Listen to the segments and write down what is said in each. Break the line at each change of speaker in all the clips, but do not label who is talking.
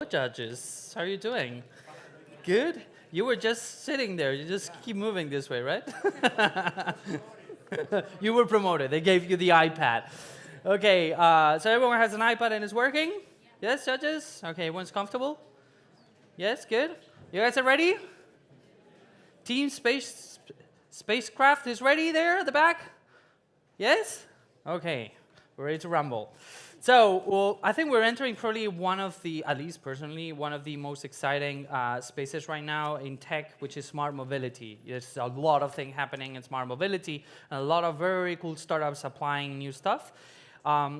Judges, how are you doing? Good? You were just sitting there. You just keep moving this way, right? You were promoted. They gave you the iPad. Okay, so everyone has an iPad and it's working? Yes, judges? Okay, everyone's comfortable? Yes, good? You guys are ready? Team Spacecraft is ready there at the back? Yes? Okay, we're ready to rumble. So, well, I think we're entering probably one of the, at least personally, one of the most exciting spaces right now in tech, which is smart mobility. There's a lot of things happening in smart mobility, and a lot of very cool startups applying new stuff.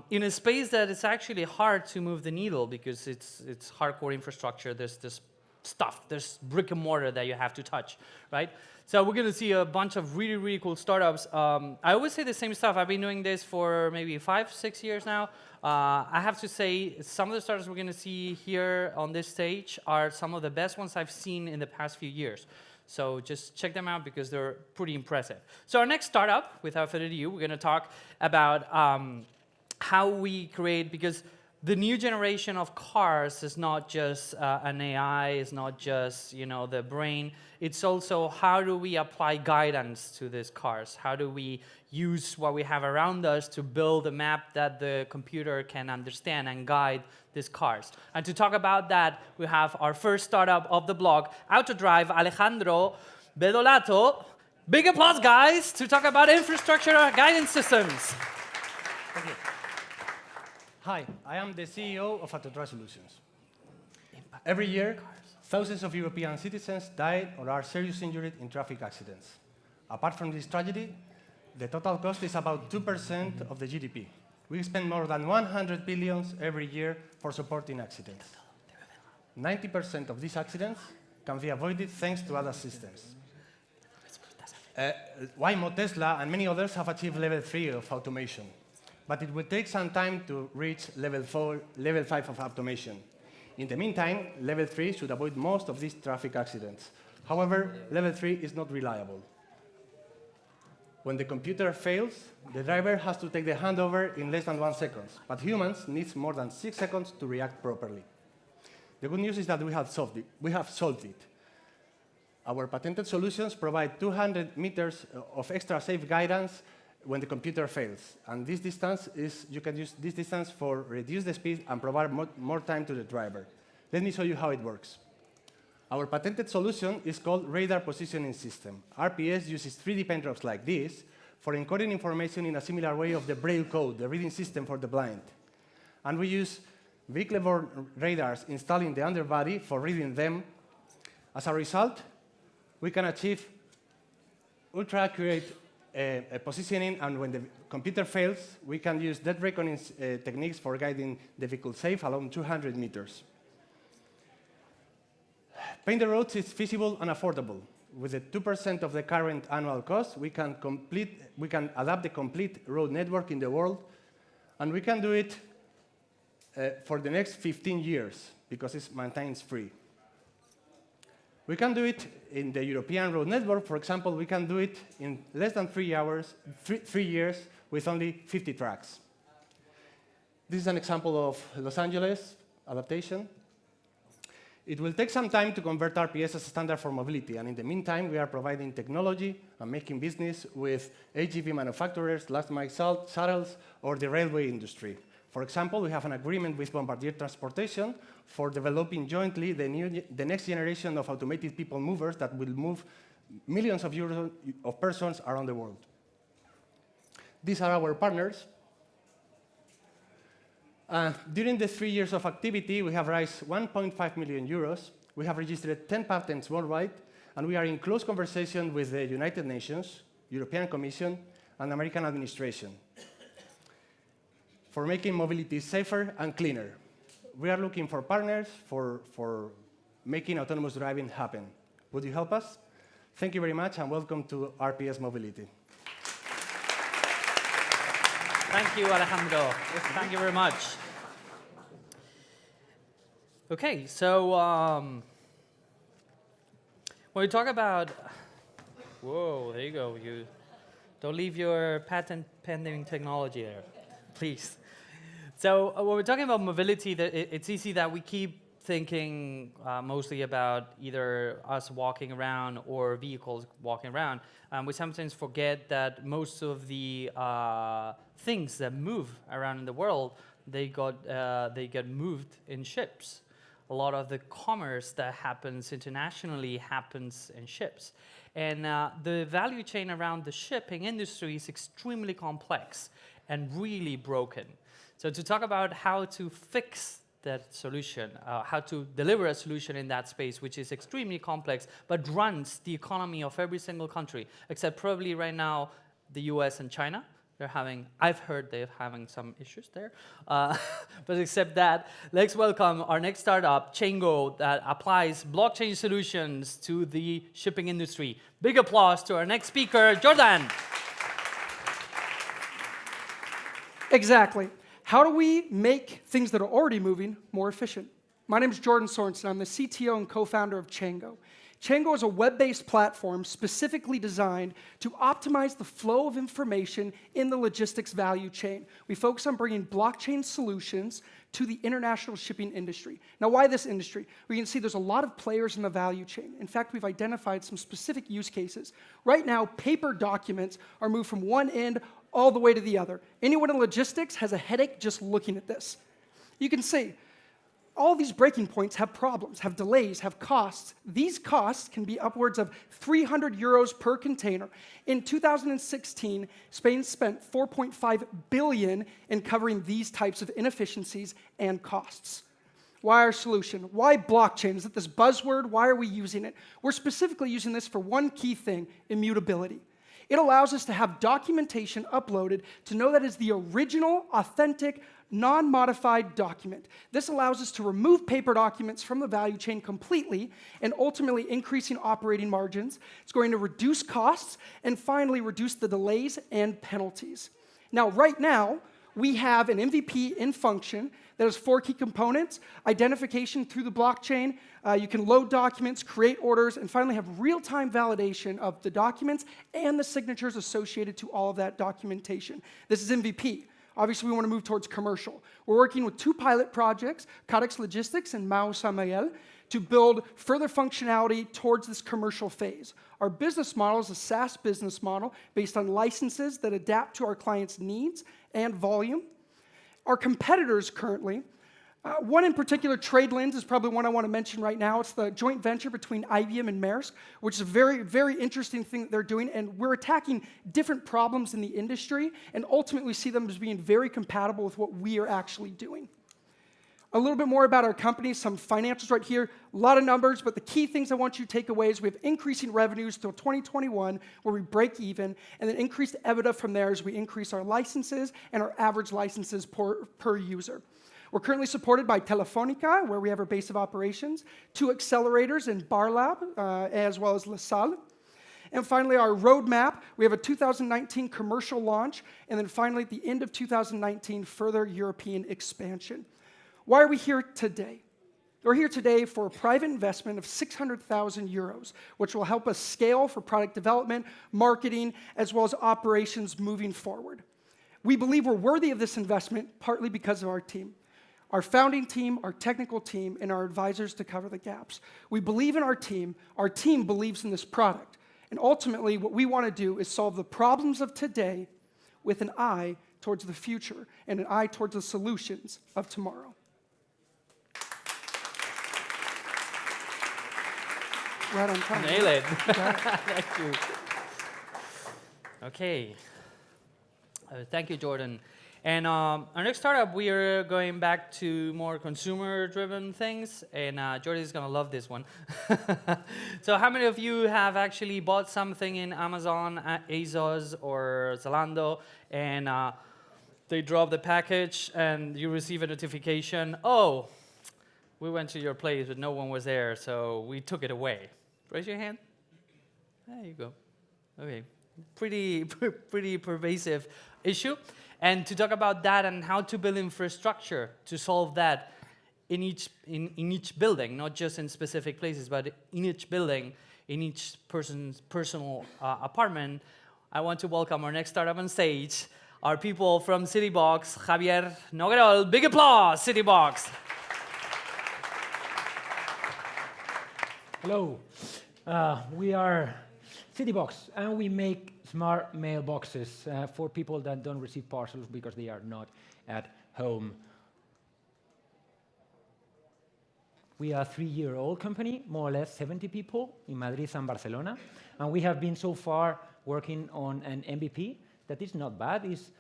In a space that it's actually hard to move the needle because it's hardcore infrastructure. There's this stuff, there's brick and mortar that you have to touch, right? So we're going to see a bunch of really, really cool startups. I always say the same stuff. I've been doing this for maybe 5, 6 years now. I have to say some of the startups we're going to see here on this stage are some of the best ones I've seen in the past few years. So just check them out because they're pretty impressive. So our next startup, without further ado, we're going to talk about how we create, because the new generation of cars is not just an AI, it's not just the brain. It's also how do we apply guidance to these cars? How do we use what we have around us to build a map that the computer can understand and guide these cars? And to talk about that, we have our first startup of the block, Autodrive, Alejandro Bedolato. Big applause, guys, to talk about infrastructure guidance systems.
Thank you. Hi, I am the CEO of Autodrive Solutions. Every year, thousands of European citizens die or are seriously injured in traffic accidents. Apart from this tragedy, the total cost is about 2% of the GDP. We spend more than 100 billion every year for supporting accidents. 90% of these accidents can be avoided thanks to other systems. Waymo, Tesla, and many others have achieved level 3 of automation. But it will take some time to reach level 5 of automation. In the meantime, level 3 should avoid most of these traffic accidents. However, level 3 is not reliable. When the computer fails, the driver has to take the handover in less than 1 second, but humans need more than 6 seconds to react properly. The good news is that we have solved it. Our patented solutions provide 200 meters of extra safe guidance when the computer fails. And this distance you can use this distance for reduce the speed and provide more time to the driver. Let me show you how it works. Our patented solution is called Radar Positioning System. RPS uses 3D pen drops like this for encoding information in a similar way of the Braille code, the reading system for the blind. And we use vehicle-borne radars installed in the underbody for reading them. As a result, we can achieve ultra-accurate positioning, and when the computer fails, we can use dead reckoning techniques for guiding the vehicle safe along 200 meters. Paint the roads is feasible and affordable. With the 2% of the current annual cost, we can adapt the complete road network in the world, and we can do it for the next 15 years because it's maintained free. We can do it in the European road network. For example, we can do it in less than 3 years with only 50 tracks. This is an example of Los Angeles adaptation. It will take some time to convert RPS as a standard for mobility, and in the meantime, we are providing technology and making business with AGV manufacturers, last-mile shuttles, or the railway industry. For example, we have an agreement with Bombardier Transportation for developing jointly the next generation of automated people movers that will move millions of persons around the world. These are our partners. During the 3 years of activity, we have raised 1.5 million euros. We have registered 10 patents worldwide, and we are in close conversation with the United Nations, European Commission, and American administration for making mobility safer and cleaner. We are looking for partners for making autonomous driving happen. Would you help us? Thank you very much, and welcome to RPS Mobility.
Thank you, Alejandro. Thank you very much. Okay, so when we talk about, whoa, there you go. You don't leave your patent pending technology there, please. So when we're talking about mobility, it's easy that we keep thinking mostly about either us walking around or vehicles walking around, we sometimes forget that most of the things that move around in the world, they get moved in ships. A lot of the commerce that happens internationally happens in ships. And the value chain around the shipping industry is extremely complex and really broken. So to talk about how to fix that solution, how to deliver a solution in that space, which is extremely complex, but runs the economy of every single country, except probably right now the US and China. I've heard they're having some issues there. But except that, let's welcome our next startup, Chango, that applies blockchain solutions to the shipping industry. Big applause to our next speaker, Jordan.
Exactly. How do we make things that are already moving more efficient? My name is Jordan Sorensen. I'm the CTO and co-founder of Chango. Chango is a web-based platform specifically designed to optimize the flow of information in the logistics value chain. We focus on bringing blockchain solutions to the international shipping industry. Now, why this industry? We can see there's a lot of players in the value chain. In fact, we've identified some specific use cases. Right now, paper documents are moved from one end all the way to the other. Anyone in logistics has a headache just looking at this. You can see all these breaking points have problems, have delays, have costs. These costs can be upwards of 300 euros per container. In 2016, Spain spent 4.5 billion in covering these types of inefficiencies and costs. Why our solution? Why blockchain? Is it this buzzword? Why are we using it? We're specifically using this for one key thing: immutability. It allows us to have documentation uploaded to know that is the original, authentic, non-modified document. This allows us to remove paper documents from the value chain completely and ultimately increasing operating margins. It's going to reduce costs and finally reduce the delays and penalties. Now, right now, we have an MVP in function that has 4 key components: identification through the blockchain, you can load documents, create orders, and finally have real-time validation of the documents and the signatures associated to all of that documentation. This is MVP. Obviously, we want to move towards commercial. We're working with 2 pilot projects, Codex Logistics and Mau Samael, to build further functionality towards this commercial phase. Our business model is a SaaS business model based on licenses that adapt to our clients' needs and volume. Our competitors currently, one in particular, TradeLens, is probably one I want to mention right now. It's the joint venture between IBM and Maersk, which is a very, very interesting thing that they're doing, and we're attacking different problems in the industry and ultimately see them as being very compatible with what we are actually doing. A little bit more about our company, some financials right here, a lot of numbers, but the key things I want you to take away is we have increasing revenues till 2021, where we break even, and then increased EBITDA from there as we increase our licenses and our average licenses per user. We're currently supported by Telefonica, where we have our base of operations, 2 accelerators in Barlab, as well as LaSalle. And finally, our roadmap, we have a 2019 commercial launch, and then finally, at the end of 2019, further European expansion. Why are we here today? We're here today for a private investment of 600,000 euros, which will help us scale for product development, marketing, as well as operations moving forward. We believe we're worthy of this investment partly because of our team. Our founding team, our technical team, and our advisors to cover the gaps. We believe in our team believes in this product, and ultimately what we want to do is solve the problems of today with an eye towards the future and an eye towards the solutions of tomorrow. Right on time.
Nail it. Thank you. Okay. Thank you, Jordan. And our next startup, we are going back to more consumer-driven things, and Jordan is going to love this one. So how many of you have actually bought something in Amazon, ASOS, or Zalando, and they drop the package, and you receive a notification, oh, we went to your place, but no one was there, so we took it away. Raise your hand. There you go. Okay. Pretty pervasive issue. And to talk about that and how to build infrastructure to solve that in each building, not just in specific places, but in each building, in each person's personal apartment, I want to welcome our next startup on stage, our people from Sandbox, Javier Noguerol. Big applause, Sandbox.
Hello. We are Citybox, and we make smart mailboxes for people that don't receive parcels because they are not at home. We are a 3-year-old company, more or less 70 people in Madrid and Barcelona, and we have been so far working on an MVP that is not bad. It's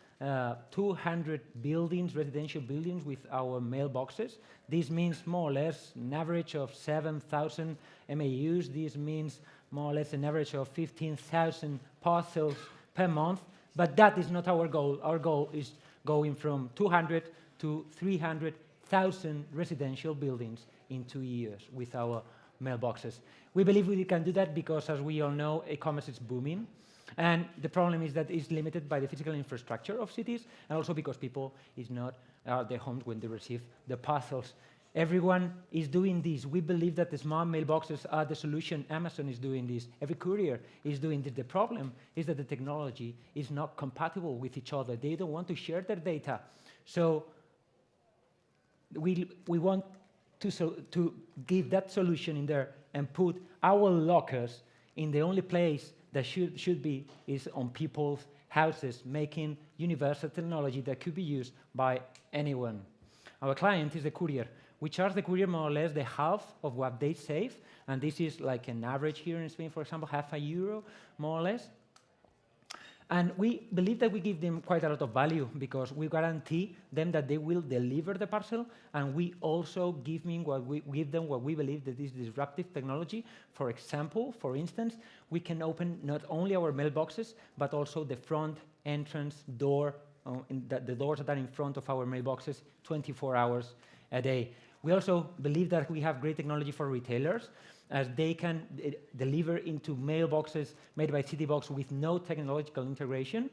200 buildings, residential buildings with our mailboxes. This means more or less an average of 7,000 MAUs. This means more or less an average of 15,000 parcels per month. But that is not our goal. Our goal is going from 200 to 300,000 residential buildings in 2 years with our mailboxes. We believe we can do that because, as we all know, e-commerce is booming. And the problem is that it's limited by the physical infrastructure of cities, and also because people is not at their homes when they receive the parcels. Everyone is doing this. We believe that the smart mailboxes are the solution. Amazon is doing this. Every courier is doing this. The problem is that the technology is not compatible with each other. They don't want to share their data. So we want to give that solution in there and put our lockers in the only place that should be is on people's houses, making universal technology that could be used by anyone. Our client is the courier. We charge the courier more or less the half of what they save, and this is like an average here in Spain, for example, €0.50, more or less. And we believe that we give them quite a lot of value because we guarantee them that they will deliver the parcel, and we also give them what we believe that is disruptive technology. For example, for instance, we can open not only our mailboxes, but also the front entrance door, the doors that are in front of our mailboxes 24 hours a day. We also believe that we have great technology for retailers, as they can deliver into mailboxes made by Citybox with no technological integration.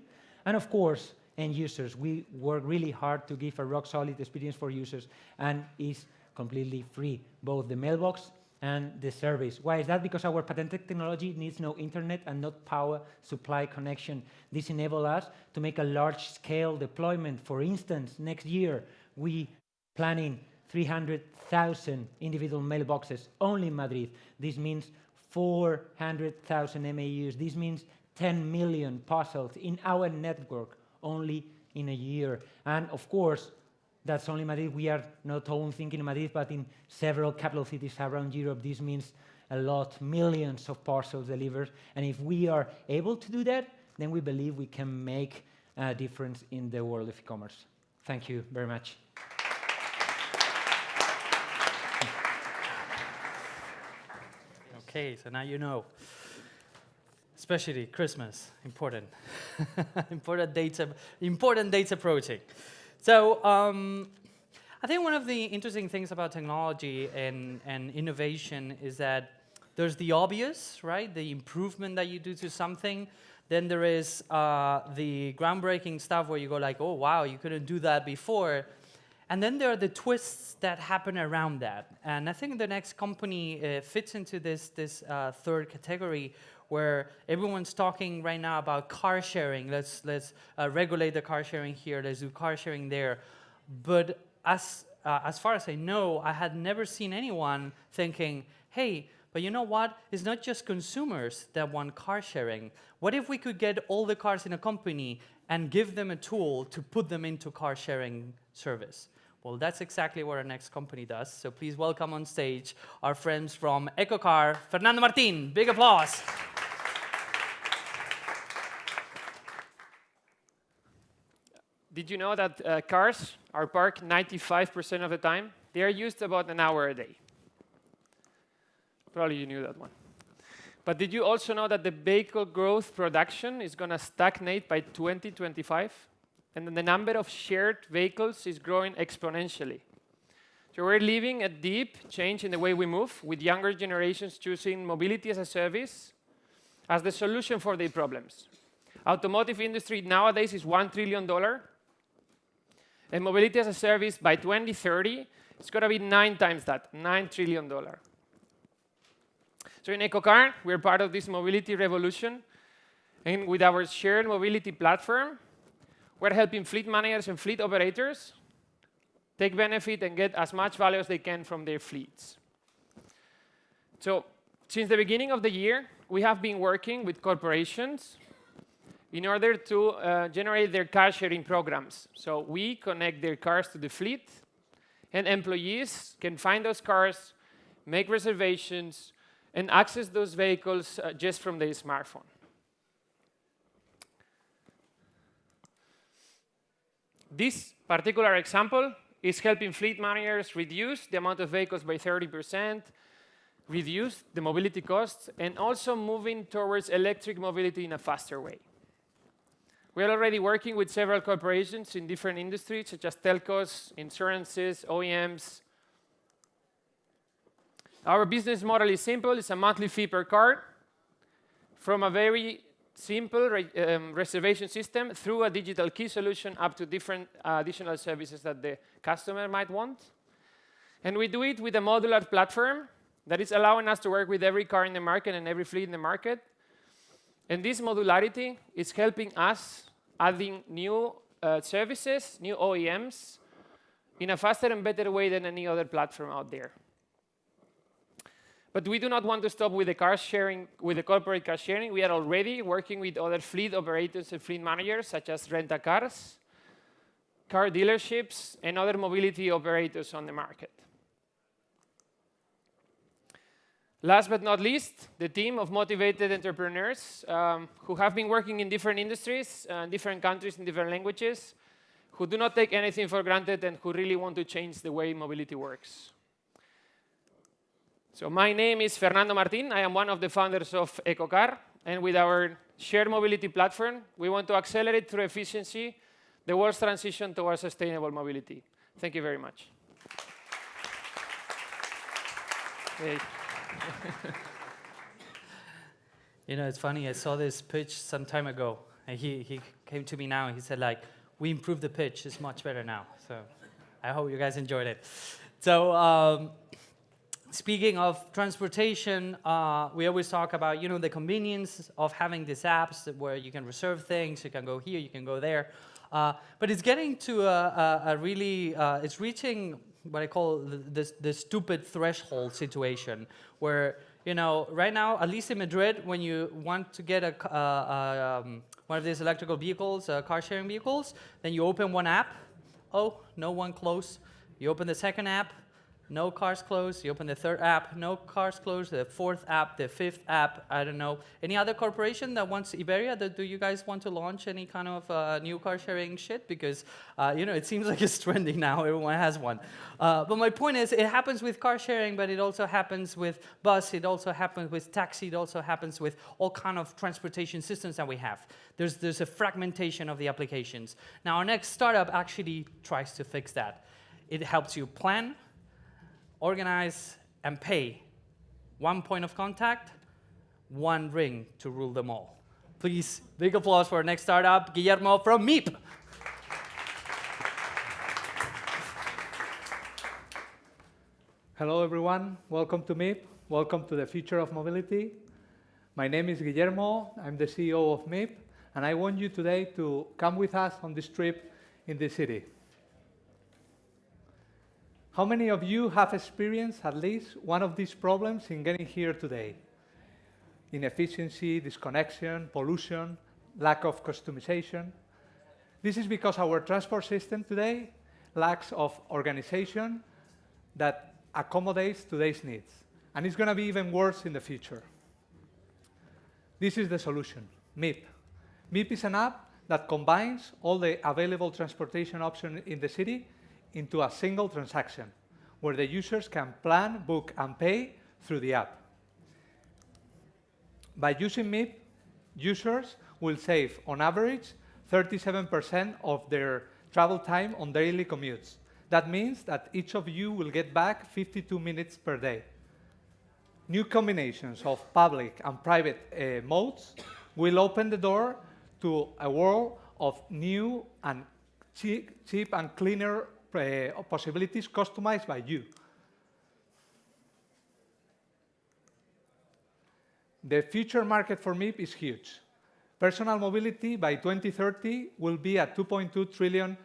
And of course, end users. We work really hard to give a rock-solid experience for users, and is completely free, both the mailbox and the service. Why is that? Because our patented technology needs no internet and not power supply connection. This enables us to make a large-scale deployment. For instance, next year, we planning 300,000 individual mailboxes only in Madrid. This means 400,000 MAUs. This means 10 million parcels in our network only in a year. And of course, that's only Madrid. We are not only thinking in Madrid, but in several capital cities around Europe. This means a lot, millions of parcels delivered. And if we are able to do that, then we believe we can make a difference in the world of e-commerce. Thank you very much.
Okay, so now you know. Especially Christmas, important. important dates approaching. So I think one of the interesting things about technology and innovation is that there's the obvious, right? The improvement that you do to something. Then there is the groundbreaking stuff where you go like, oh, wow, you couldn't do that before. And then there are the twists that happen around that. And I think the next company fits into this third category, where everyone's talking right now about car sharing. Let's regulate the car sharing here. Let's do car sharing there. But as far as I know, I had never seen anyone thinking, hey, but you know what? It's not just consumers that want car sharing. What if we could get all the cars in a company and give them a tool to put them into car sharing service? Well, that's exactly what our next company does. So please welcome on stage our friends from EcoCar, Fernando Martin. Big applause.
Did you know that cars are parked 95% of the time? They are used about an hour a day. Probably you knew that one. But did you also know that the vehicle growth production is going to stagnate by 2025? And then the number of shared vehicles is growing exponentially. So we're living a deep change in the way we move, with younger generations choosing mobility as a service as the solution for their problems. Automotive industry nowadays is $1 trillion. And mobility as a service by 2030, it's going to be 9 times that, $9 trillion. So in EcoCar, we're part of this mobility revolution. And with our shared mobility platform, we're helping fleet managers and fleet operators take benefit and get as much value as they can from their fleets. So Since the beginning of the year, we have been working with corporations in order to generate their car sharing programs. So we connect their cars to the fleet, and employees can find those cars, make reservations, and access those vehicles just from their smartphone. This particular example is helping fleet managers reduce the amount of vehicles by 30%, reduce the mobility costs, and also moving towards electric mobility in a faster way. We are already working with several corporations in different industries, such as telcos, insurances, OEMs. Our business model is simple. It's a monthly fee per card from a very simple reservation system through a digital key solution up to different additional services that the customer might want. And we do it with a modular platform that is allowing us to work with every car in the market and every fleet in the market. And this modularity is helping us adding new services, new OEMs, in a faster and better way than any other platform out there. But we do not want to stop with the car sharing, with the corporate car sharing. We are already working with other fleet operators and fleet managers, such as rent-a-cars, car dealerships, and other mobility operators on the market. Last but not least, the team of motivated entrepreneurs who have been working in different industries, different countries, in different languages, who do not take anything for granted and who really want to change the way mobility works. So my name is Fernando Martin. I am one of the founders of EcoCar. And with our shared mobility platform, we want to accelerate through efficiency the world's transition towards sustainable mobility. Thank you very much. Hey.
You know, it's funny. I saw this pitch some time ago, and he came to me now, and he said, like, we improved the pitch. It's much better now. So I hope you guys enjoyed it. So speaking of transportation, we always talk about, you know, the convenience of having these apps where you can reserve things. You can go here, you can go there. But it's getting to a really, it's reaching what I call the stupid threshold situation, where, you know, right now, at least in Madrid, when you want to get one of these electrical vehicles, car-sharing vehicles, then you open one app. Oh, no one close. You open the second app. No cars closed. You open the third app, no cars closed. The fourth app, the fifth app, I don't know. Any other corporation that wants Iberia? Do you guys want to launch any kind of new car sharing shit? Because, you know, it seems like it's trending now. Everyone has one. But my point is, it happens with car sharing, but it also happens with bus. It also happens with taxi. It also happens with all kind of transportation systems that we have. There's a fragmentation of the applications. Now, our next startup actually tries to fix that. It helps you plan, organize, and pay. One point of contact, one ring to rule them all. Please, big applause for our next startup, Guillermo from Meep.
Hello, everyone. Welcome to Meep. Welcome to the future of mobility. My name is Guillermo. I'm the CEO of Meep, and I want you today to come with us on this trip in the city. How many of you have experienced at least one of these problems in getting here today? Inefficiency, disconnection, pollution, lack of customization. This is because our transport system today lacks of organization that accommodates today's needs. And it's going to be even worse in the future. This is the solution, Meep. Meep is an app that combines all the available transportation options in the city into a single transaction, where the users can plan, book, and pay through the app. By using Meep, users will save, on average, 37% of their travel time on daily commutes. That means that each of you will get back 52 minutes per day. New combinations of public and private modes will open the door to a world of new and cheap and cleaner possibilities customized by you. The future market for Meep is huge. Personal mobility by 2030 will be a $2.2 trillion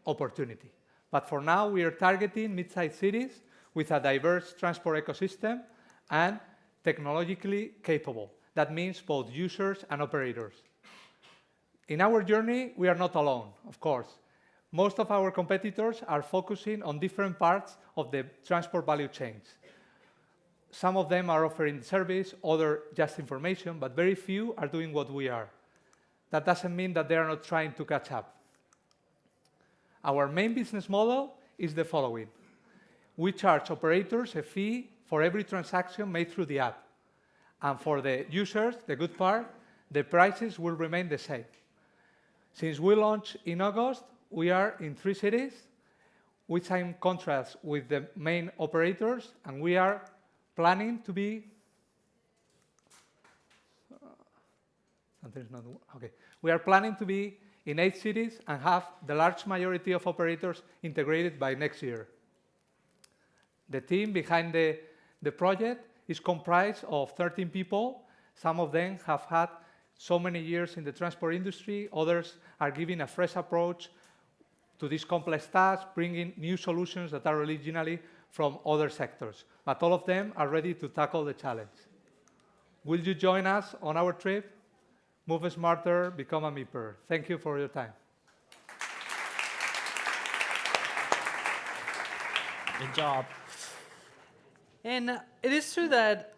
opportunity. But for now, we are targeting mid-sized cities with a diverse transport ecosystem and technologically capable. That means both users and operators. In our journey, we are not alone, of course. Most of our competitors are focusing on different parts of the transport value chains. Some of them are offering service, others just information, but very few are doing what we are. That doesn't mean that they are not trying to catch up. Our main business model is the following. We charge operators a fee for every transaction made through the app. And for the users, the good part, the prices will remain the same. Since we launched in August, we are in 3 cities. We signed contracts with the main operators, and we are planning to be We are planning to be in 8 cities and have the large majority of operators integrated by next year. The team behind the project is comprised of 13 people. Some of them have had so many years in the transport industry. Others are giving a fresh approach to this complex task, bringing new solutions that are originally from other sectors. But all of them are ready to tackle the challenge. Will you join us on our trip? Move smarter, become a MIPER. Thank you for your time.
Good job. And it is true that,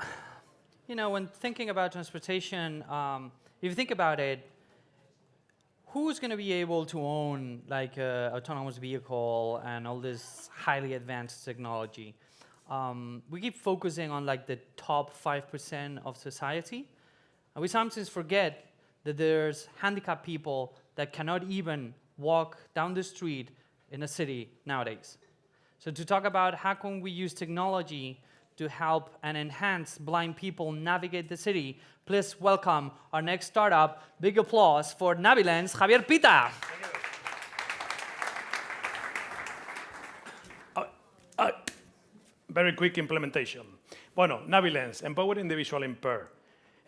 when thinking about transportation, if you think about it, who's going to be able to own like an autonomous vehicle and all this highly advanced technology? We keep focusing on like the top 5% of society. And we sometimes forget that there's handicapped people that cannot even walk down the street in a city nowadays. So to talk about how can we use technology to help and enhance blind people navigate the city, please welcome our next startup. Big applause for Navilens, Javier Pita.
Very quick implementation. Bueno, Navilens, empowering the visual impaired.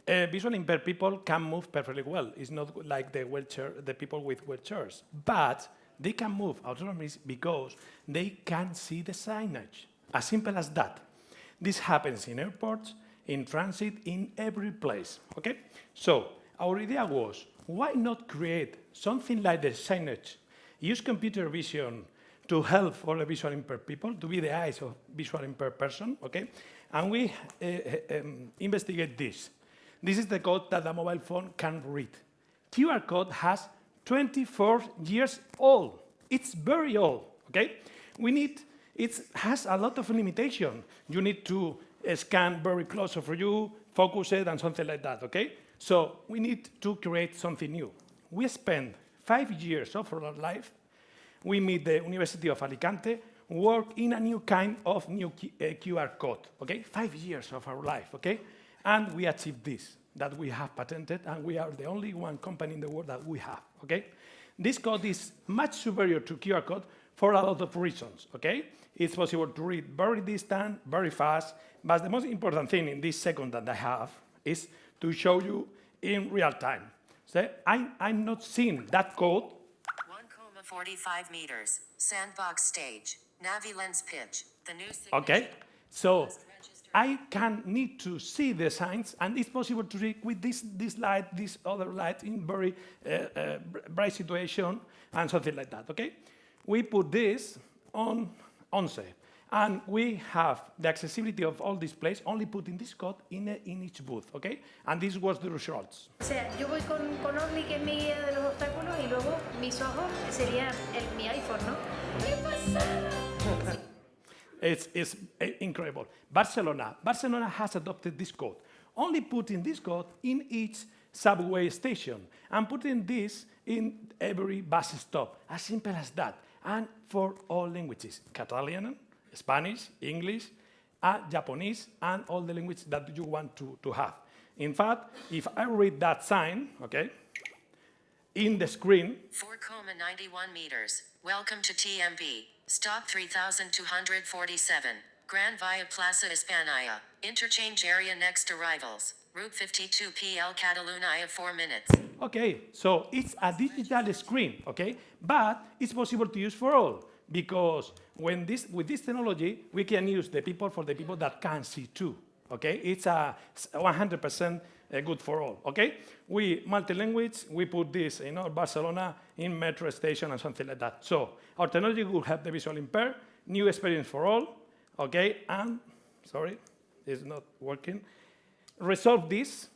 Visually impaired people can move perfectly well. It's not like the people with wheelchairs, but they can move autonomously because they can see the signage. As simple as that. This happens in airports, in transit, in every place. Okay? So our idea was, why not create something like the signage? Use computer vision to help all the visually impaired people, to be the eyes of visually impaired person. Okay? And we investigate this. This is the code that the mobile phone can read. QR code has 24 years old. It's very old, okay? It has a lot of limitation. You need to scan very close for you, focus it, and something like that, okay? So we need to create something new. We spent 5 years of our life. We meet the University of Alicante, work in a new kind of new QR code, okay? 5 years of our life, okay? And we achieved this, that we have patented, and we are the only one company in the world that we have, okay? This code is much superior to QR code for a lot of reasons, okay? It's possible to read very distant, very fast, but the most important thing in this second that I have is to show you in real time. So I'm not seeing that code.
1,45 meters, Sandbox stage, Navilens pitch, the new signature.
Okay, so I need to see the signs, and it's possible to read with this light, this other light in very bright situation, and something like that, okay? We put this on ONCE, and we have the accessibility of all displays only putting this code in each booth, okay? And this was the results.
O sea, yo voy con Orly, que es mi guía de los obstáculos, y luego mis ojos sería mi iPhone, ¿no? ¡Qué pasada!
It's incredible. Barcelona has adopted this code, only putting this code in each subway station and putting this in every bus stop, as simple as that, and for all languages, Catalan, Spanish, English, Japanese, and all the languages that you want to have. In fact, if I read that sign, okay, in the screen.
4,91 meters, welcome to TMB. Stop 3,247. Grand Via Plaza España. Interchange area next arrivals. Route 52 PL Catalunya 4 minutes.
Okay, so it's a digital screen, okay? But it's possible to use for all, because with this technology, we can use the people for the people that can see too, Okay, it's a 100% good for all. Okay, we multi-language. We put this in Barcelona in metro station and something like that. So our technology will help the visual impaired, new experience for all. Okay, and sorry, it's not working. Resolve this,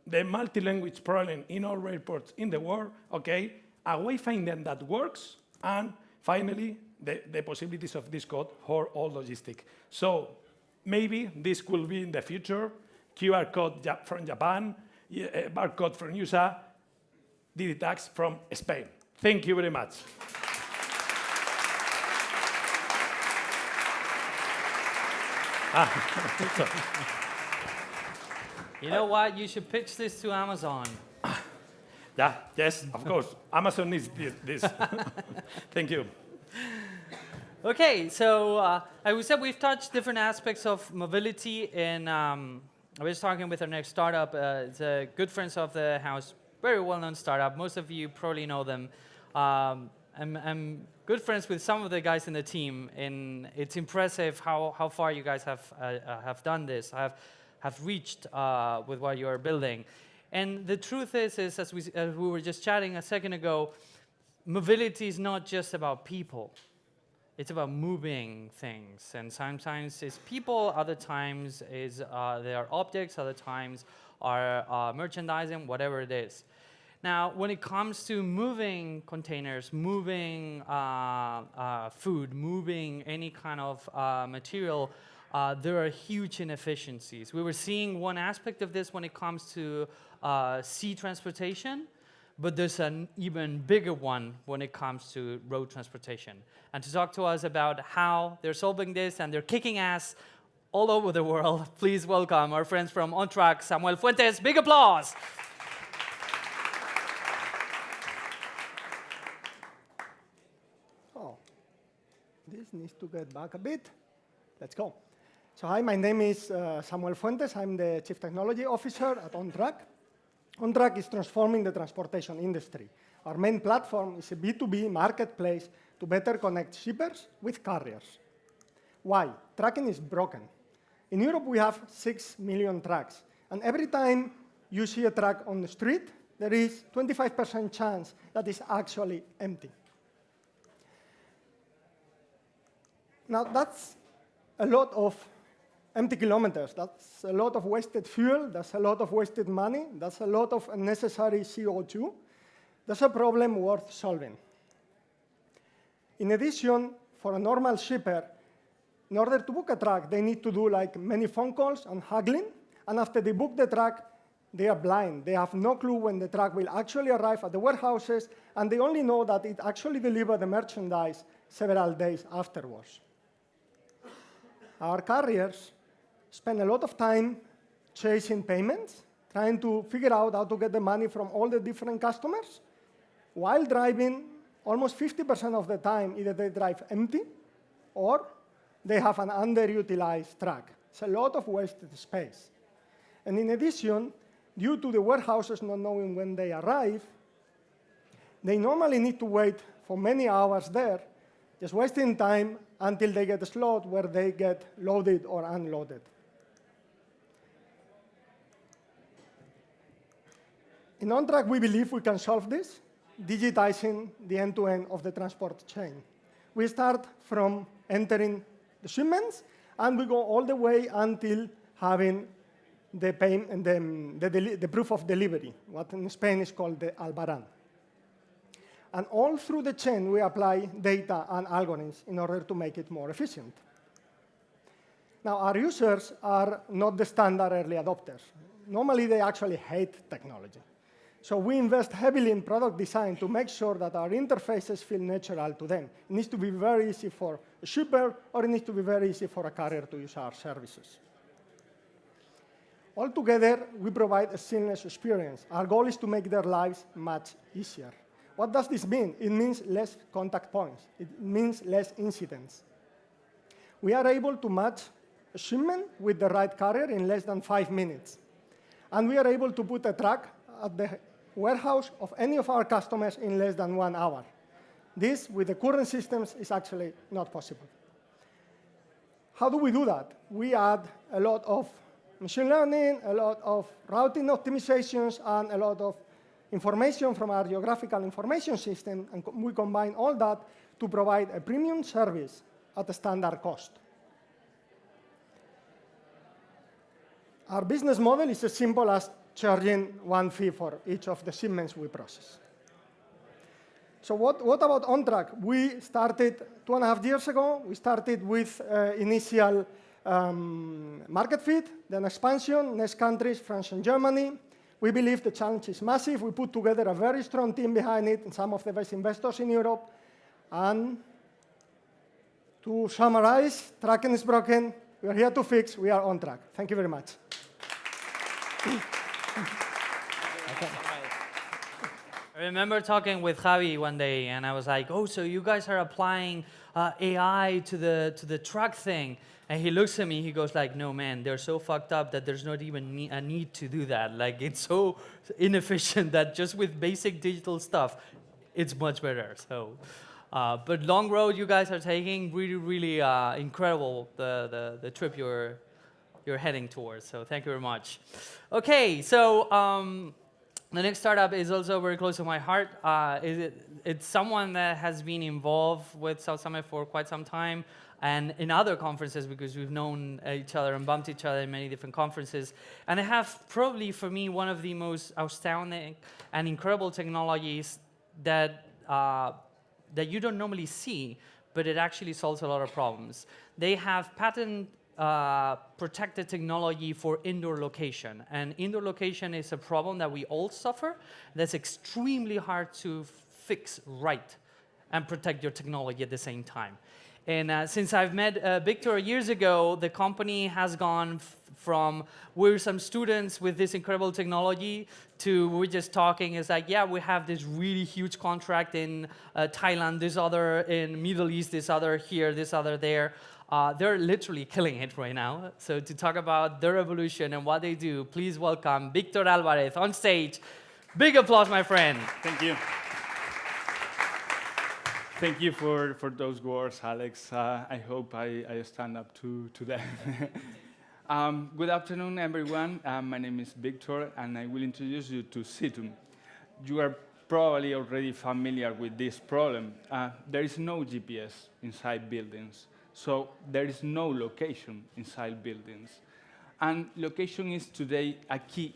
the multi-language problem in all airports in the world. Okay, a way finding that works, and finally the possibilities of this code for all logistics. So maybe this could be in the future, QR code from Japan, barcode from USA, Digitax from Spain. Thank you very much.
You know what? You should pitch this to Amazon.
Yeah, yes, of course. Amazon needs this. Thank you.
Okay, so I would say we've touched different aspects of mobility, and I was talking with our next startup. It's a good friends of the house, very well-known startup. Most of you probably know them. I'm good friends with some of the guys in the team, and it's impressive how far you guys have done this, have reached with what you are building. And the truth is as we were just chatting a second ago, mobility is not just about people. It's about moving things, and sometimes it's people, other times they are objects, other times are merchandising, whatever it is. Now, when it comes to moving containers, moving food, moving any kind of material, there are huge inefficiencies. We were seeing one aspect of this when it comes to sea transportation, but there's an even bigger one when it comes to road transportation. And to talk to us about how they're solving this and they're kicking ass all over the world, please welcome our friends from OnTrack, Samuel Fuentes. Big applause.
Oh, this needs to get back a bit. Let's go. So hi, my name is Samuel Fuentes. I'm the Chief Technology Officer at OnTrack. OnTrack is transforming the transportation industry. Our main platform is a B2B marketplace to better connect shippers with carriers. Why? Tracking is broken. In Europe, we have 6 million trucks. And every time you see a truck on the street, there is 25% chance that it's actually empty. Now, that's a lot of empty kilometers. That's a lot of wasted fuel. That's a lot of wasted money. That's a lot of unnecessary CO2. That's a problem worth solving. In addition, for a normal shipper, in order to book a truck, they need to do like many phone calls and haggling. And after they book the truck, they are blind. They have no clue when the truck will actually arrive at the warehouses, and they only know that it actually delivered the merchandise several days afterwards. Our carriers spend a lot of time chasing payments, trying to figure out how to get the money from all the different customers. While driving, almost 50% of the time, either they drive empty or they have an underutilized truck. It's a lot of wasted space. And in addition, due to the warehouses not knowing when they arrive, they normally need to wait for many hours there, just wasting time until they get a slot where they get loaded or unloaded. In OnTrack, we believe we can solve this, digitizing the end-to-end of the transport chain. We start from entering the shipments, and we go all the way until having the proof of delivery, what in Spain is called the albarán. And all through the chain, we apply data and algorithms in order to make it more efficient. Now, our users are not the standard early adopters. Normally, they actually hate technology. So we invest heavily in product design to make sure that our interfaces feel natural to them. It needs to be very easy for a shipper, or it needs to be very easy for a carrier to use our services. Altogether, we provide a seamless experience. Our goal is to make their lives much easier. What does this mean? It means less contact points. It means less incidents. We are able to match a shipment with the right carrier in less than 5 minutes. And we are able to put a truck at the warehouse of any of our customers in less than 1 hour. This, with the current systems, is actually not possible. How do we do that? We add a lot of machine learning, a lot of routing optimizations, and a lot of information from our geographical information system, and we combine all that to provide a premium service at a standard cost. Our business model is as simple as charging one fee for each of the shipments we process. So what about OnTrack? We started 2.5 years ago. We started with initial market fit, then expansion, next countries, France and Germany. We believe the challenge is massive. We put together a very strong team behind it and some of the best investors in Europe. And to summarize, tracking is broken. We are here to fix. We are on track. Thank you very much.
I remember talking with Javi one day, and I was like, "Oh, so you guys are applying AI to the truck thing?" And he looks at me. He goes like, "No, man, they're so fucked up that there's not even a need to do that. Like, it's so inefficient that just with basic digital stuff, it's much better." So, but long road you guys are taking, really, really incredible. The trip you're heading towards. So thank you very much. Okay, so. The next startup is also very close to my heart. It's someone that has been involved with South Summit for quite some time and in other conferences because we've known each other and bumped each other in many different conferences. And they have probably, for me, one of the most astounding and incredible technologies that you don't normally see, but it actually solves a lot of problems. They have patent protected technology for indoor location. And indoor location is a problem that we all suffer that's extremely hard to fix right and protect your technology at the same time. And since I've met Victor years ago, the company has gone from we're some students with this incredible technology to we're just talking. It's like, yeah, we have this really huge contract in Thailand, this other in Middle East, this other here, this other there. They're literally killing it right now. So to talk about their evolution and what they do, please welcome Victor Alvarez on stage. Big applause, my friend.
Thank you. Thank you for those words, Alex. I hope I stand up to them. Good afternoon, everyone. My name is Victor, and I will introduce you to Situm. You are probably already familiar with this problem. There is no GPS inside buildings. So there is no location inside buildings. And location is today a key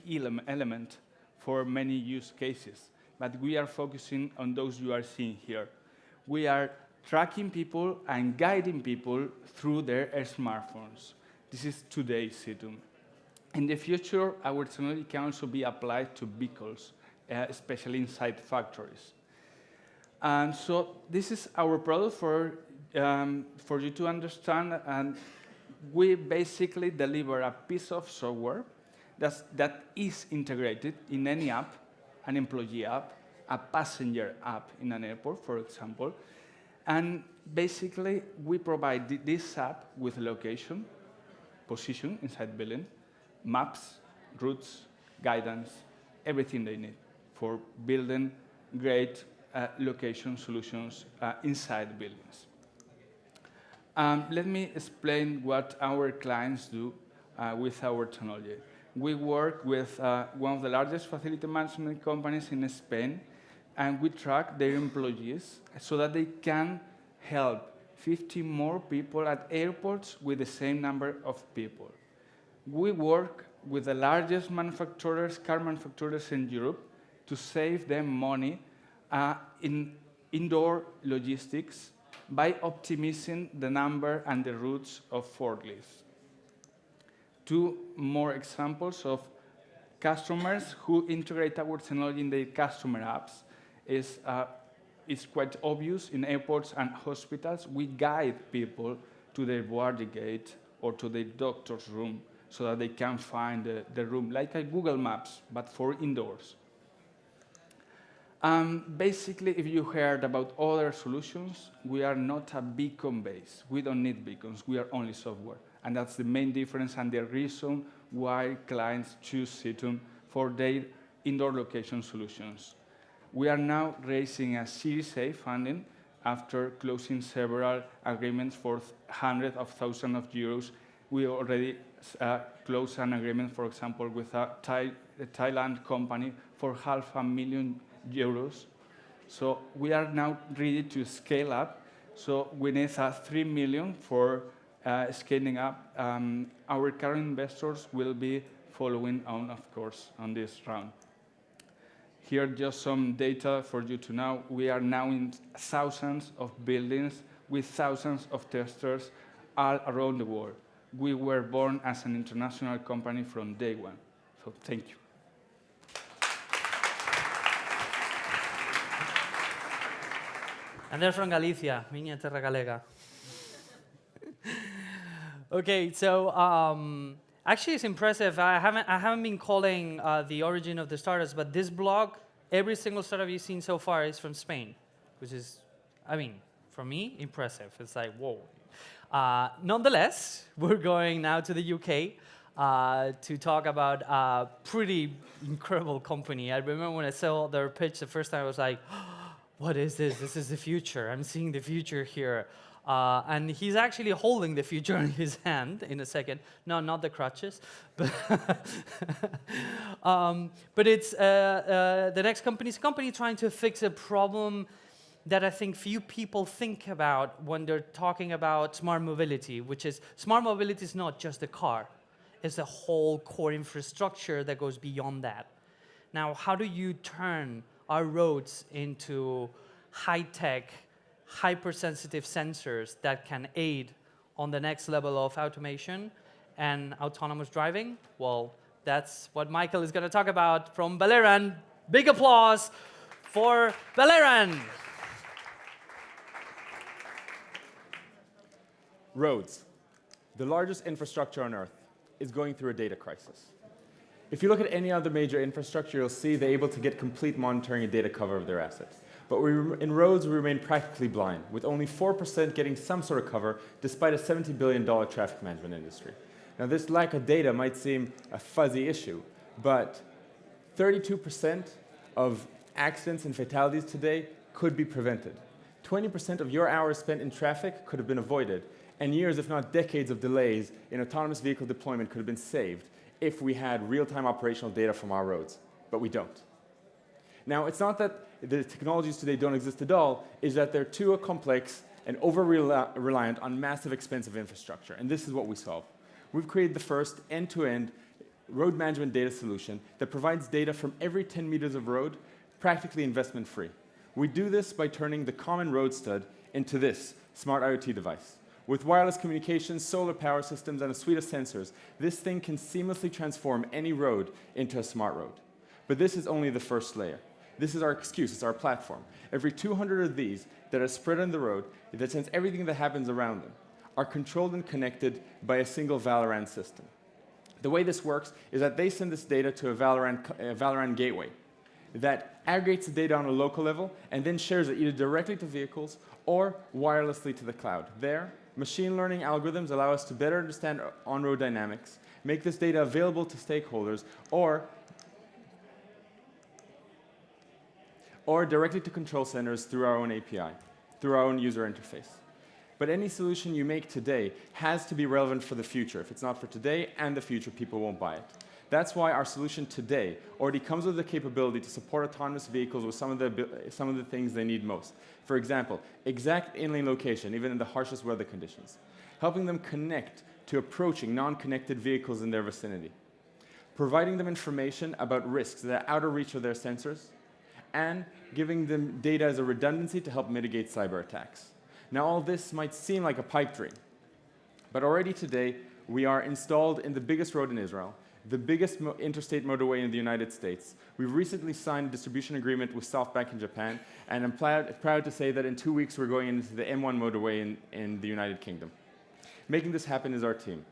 element for many use cases. But we are focusing on those you are seeing here. We are tracking people and guiding people through their smartphones. This is today's Situm. In the future, our technology can also be applied to vehicles, especially inside factories. And so this is our product for you to understand, and we basically deliver a piece of software that is integrated in any app, an employee app, a passenger app in an airport, for example. And basically, we provide this app with location, position inside building, maps, routes, guidance, everything they need for building great location solutions inside buildings. Let me explain what our clients do with our technology. We work with one of the largest facility management companies in Spain, and we track their employees so that they can help 50 more people at airports with the same number of people. We work with the largest manufacturers, car manufacturers in Europe, to save them money in indoor logistics by optimizing the number and the routes of forklifts. Two more examples of customers who integrate our technology in their customer apps is it's quite obvious in airports and hospitals. We guide people to their boarding gate or to their doctor's room so that they can find the room, like a Google Maps, but for indoors. Basically, if you heard about other solutions, we are not a beacon base. We don't need beacons. We are only software. And that's the main difference and the reason why clients choose Situm for their indoor location solutions. We are now raising a Series A funding after closing several agreements for hundreds of thousands of euros. We already closed an agreement, for example, with a Thailand company for €500,000. So we are now ready to scale up. So we need 3 million for scaling up. Our current investors will be following on, of course, on this round. Here, just some data for you to know. We are now in thousands of buildings with thousands of testers all around the world. We were born as an international company from day one. So thank you.
And they're from Galicia, miña terra galega. Okay, so actually it's impressive. I haven't been calling the origin of the startups, but this blog, every single startup you've seen so far is from Spain, which is, I mean, for me, impressive. It's like, whoa. Nonetheless, we're going now to the UK to talk about a pretty incredible company. I remember when I saw their pitch the first time, I was like, what is this? This is the future. I'm seeing the future here. And he's actually holding the future in his hand in a second. No, not the crutches. But, but it's the next company is a company trying to fix a problem that I think few people think about when they're talking about smart mobility, which is smart mobility is not just the car. It's the whole core infrastructure that goes beyond that. Now, how do you turn our roads into high-tech, hypersensitive sensors that can aid on the next level of automation and autonomous driving? Well, that's what Michael is going to talk about from Beleran. Big applause for Beleran.
Roads, the largest infrastructure on Earth, is going through a data crisis. If you look at any other major infrastructure, you'll see they're able to get complete monitoring and data cover of their assets. But in roads, we remain practically blind, with only 4% getting some sort of cover, despite a $70 billion traffic management industry. Now, this lack of data might seem a fuzzy issue, but 32% of accidents and fatalities today could be prevented. 20% of your hours spent in traffic could have been avoided, and years, if not decades, of delays in autonomous vehicle deployment could have been saved if we had real-time operational data from our roads, but we don't. Now, it's not that the technologies today don't exist at all, it's that they're too complex and over-reliant on massive, expensive infrastructure, and this is what we solve. We've created the first end-to-end road management data solution that provides data from every 10 meters of road, practically investment-free. We do this by turning the common road stud into this smart IoT device. With wireless communications, solar power systems, and a suite of sensors, this thing can seamlessly transform any road into a smart road. But this is only the first layer. This is our excuse, it's our platform. Every 200 of these that are spread on the road, that sense everything that happens around them, are controlled and connected by a single Valoran system. The way this works is that they send this data to a Valoran gateway that aggregates the data on a local level and then shares it either directly to vehicles or wirelessly to the cloud. There, machine learning algorithms allow us to better understand on-road dynamics, make this data available to stakeholders, or directly to control centers through our own API, through our own user interface. But any solution you make today has to be relevant for the future. If it's not for today and the future, people won't buy it. That's why our solution today already comes with the capability to support autonomous vehicles with some of the things they need most. For example, exact in-lane location, even in the harshest weather conditions, helping them connect to approaching non-connected vehicles in their vicinity, providing them information about risks that are out of reach of their sensors, and giving them data as a redundancy to help mitigate cyber attacks. Now, all this might seem like a pipe dream, but already today, we are installed in the biggest road in Israel, the biggest interstate motorway in the United States. We've recently signed a distribution agreement with SoftBank in Japan, and I'm proud to say that in 2 weeks we're going into the M1 motorway in the United Kingdom. Making this happen is our team,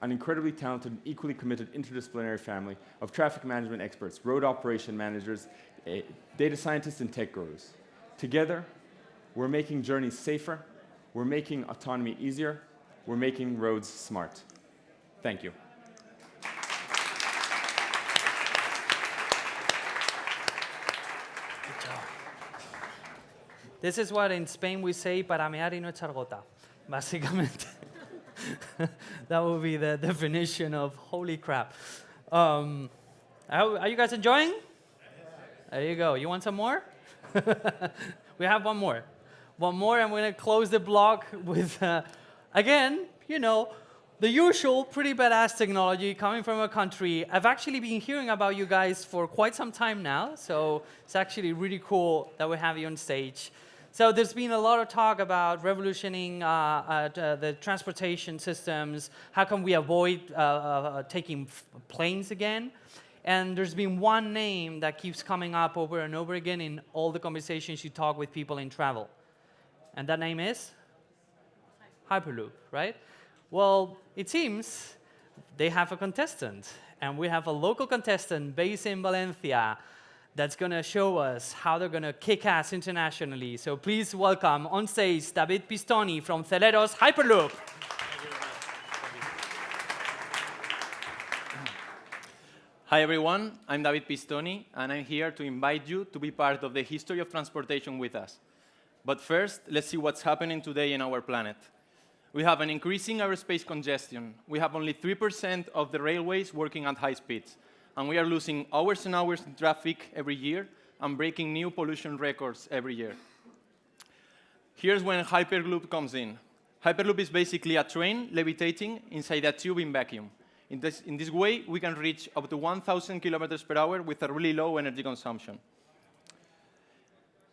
an incredibly talented, equally committed interdisciplinary family of traffic management experts, road operation managers, data scientists, and tech gurus. Together, we're making journeys safer, we're making autonomy easier, we're making roads smart. Thank you.
This is what in Spain we say para mear y no echar gota, básicamente. That would be the definition of holy crap. Are you guys enjoying? There you go. You want some more? We have one more. One more, and we're going to close the block with, again, you know, the usual pretty badass technology coming from a country. I've actually been hearing about you guys for quite some time now, so it's actually really cool that we have you on stage. So there's been a lot of talk about revolutioning the transportation systems. How can we avoid taking planes again? And there's been one name that keeps coming up over and over again in all the conversations you talk with people in travel. And that name is? Hyperloop, right? Well, it seems they have a contestant. And we have a local contestant based in Valencia that's going to show us how they're going to kick ass internationally. So please welcome on stage David Pistoni from Celeros Hyperloop.
Hi everyone, I'm David Pistoni, and I'm here to invite you to be part of the history of transportation with us. But first, let's see what's happening today in our planet. We have an increasing aerospace congestion. We have only 3% of the railways working at high speeds, and we are losing hours and hours in traffic every year and breaking new pollution records every year. Here's when Hyperloop comes in. Hyperloop is basically a train levitating inside a tube in vacuum. In this way, we can reach up to 1,000 kilometers per hour with a really low energy consumption.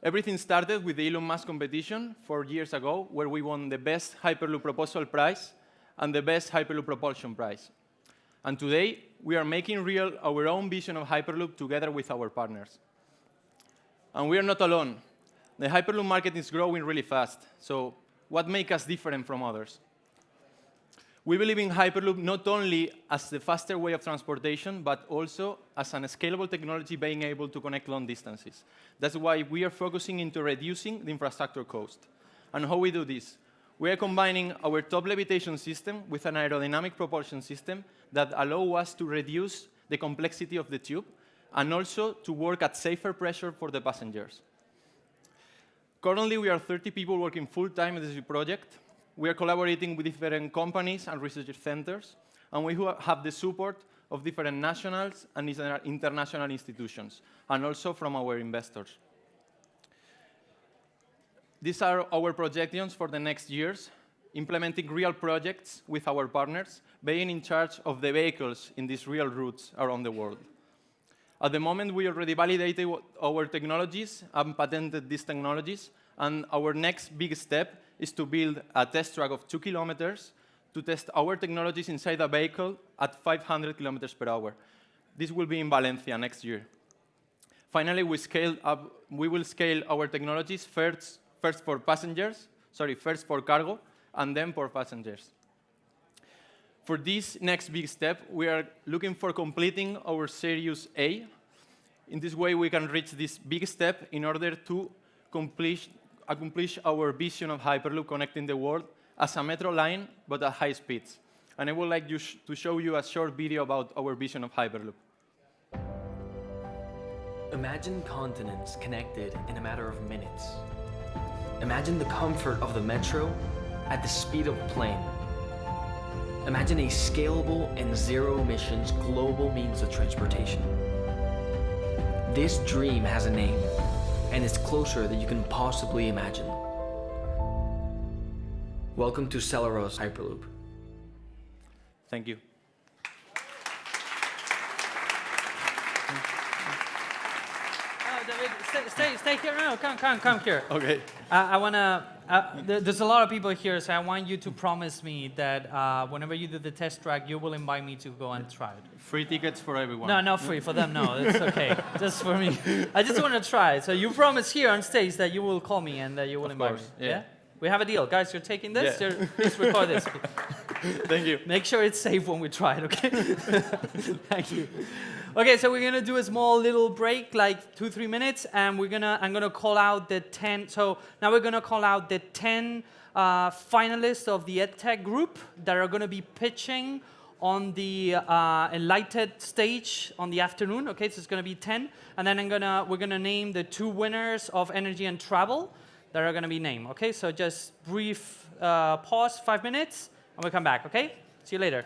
Everything started with the Elon Musk competition 4 years ago, where we won the best Hyperloop proposal prize and the best Hyperloop propulsion prize. And today, we are making real our own vision of Hyperloop together with our partners. And we are not alone. The Hyperloop market is growing really fast. So what makes us different from others? We believe in Hyperloop not only as the faster way of transportation, but also as a scalable technology being able to connect long distances. That's why we are focusing into reducing the infrastructure cost. And how we do this? We are combining our top levitation system with an aerodynamic propulsion system that allow us to reduce the complexity of the tube and also to work at safer pressure for the passengers. Currently, we are 30 people working full-time in this project. We are collaborating with different companies and research centers, and we have the support of different national and international institutions, and also from our investors. These are our projections for the next years, implementing real projects with our partners, being in charge of the vehicles in these real routes around the world. At the moment, we already validated our technologies and patented these technologies, and our next big step is to build a test track of 2 kilometers to test our technologies inside a vehicle at 500 kilometers per hour. This will be in Valencia next year. Finally, we will scale our technologies first for cargo, and then for passengers. For this next big step, we are looking for completing our Series A. In this way, we can reach this big step in order to accomplish our vision of Hyperloop connecting the world as a metro line, but at high speeds. And I would like to show you a short video about our vision of Hyperloop.
Imagine continents connected in a matter of minutes. Imagine the comfort of the metro at the speed of a plane. Imagine a scalable and zero emissions global means of transportation. This dream has a name, and it's closer than you can possibly imagine. Welcome to Celeros Hyperloop.
Thank you.
David, stay here. No, come here.
Okay.
I wanna. There's a lot of people here, so I want you to promise me that whenever you do the test track, you will invite me to go and try it.
Free tickets for everyone.
No, not free for them. No, it's okay. Just for me. I just want to try. So you promise here on stage that you will call me and that you will invite me.
Yeah.
We have a deal, guys. You're taking this.
Yeah.
Just record this.
Thank you.
Make sure it's safe when we try it. Okay. Thank you. Okay, so we're gonna do a small little break, like 2-3 minutes, and I'm gonna call out the 10. So now we're gonna call out the 10 finalists of the EdTech group that are gonna be pitching on the Enlighted stage on the afternoon. Okay, so it's gonna be 10, and then we're gonna name the 2 winners of Energy and Travel that are gonna be named. Okay, so just brief pause, 5 minutes, I'm going to come back, okay? See you later.